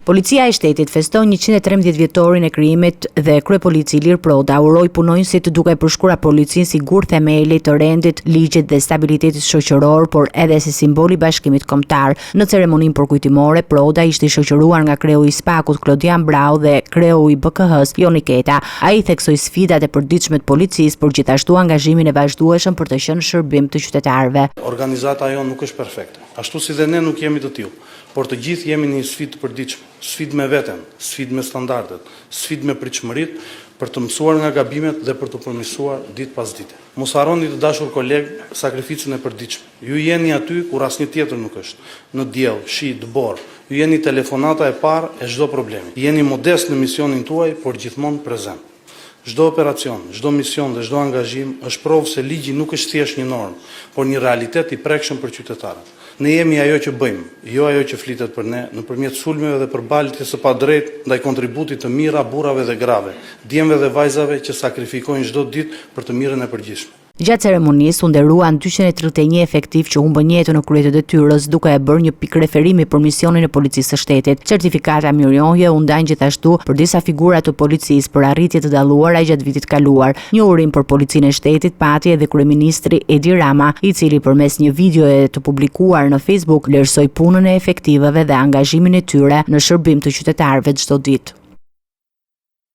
Policia e shtetit feston 113 vjetorin e krijimit dhe kryepolici Ilir Proda uroi punonjësit duke përshkruar policinë si gur themeli të rendit, ligjit dhe stabilitetit shoqëror, por edhe si simbol i bashkimit kombëtar. Në ceremoninë përkujtimore, Proda ishte i shoqëruar nga kreu i SPAK-ut Klodian Brau dhe kreu i BKH-s Joni Keta. Ai theksoi sfidat e përditshme të policisë, por gjithashtu angazhimin e vazhdueshëm për të qenë shërbim të qytetarëve. Organizata jonë nuk është perfekte, ashtu si dhe ne nuk jemi të tillë, por të gjithë jemi në një sfidë të përditshme, sfidë me veten, sfidë me standardet, sfidë me pritshmëritë për të mësuar nga gabimet dhe për të përmirësuar ditë pas dite. Mos harroni të dashur kolegë sakrificën e përditshme. Ju jeni aty kur asnjë tjetër nuk është. Në diell, shi, dëbor, ju jeni telefonata e parë e çdo problemi. Jeni modest në misionin tuaj, por gjithmonë prezent. Çdo operacion, çdo mision dhe çdo angazhim është provë se ligji nuk është thjesht një normë, por një realitet i prekshëm për qytetarët. Ne jemi ajo që bëjmë, jo ajo që flitet për ne, nëpërmjet sulmeve dhe përballjes së padrejtë ndaj kontributit të mira burrave dhe grave, djemve dhe vajzave që sakrifikojnë çdo ditë për të mirën e përgjithshme. Gjatë ceremonisë u nderuan 231 efektiv që humbën jetën në krye të detyrës, duke e bërë një pikë referimi për misionin e policisë së shtetit. Certifikata mirënjohje u ndan gjithashtu për disa figura të policisë për arritje të dalluara gjatë vitit kaluar. Një urim për policinë e shtetit pati edhe kryeministri Edi Rama, i cili përmes një videoje të publikuar në Facebook vlerësoi punën e efektivëve dhe angazhimin e tyre në shërbim të qytetarëve çdo ditë.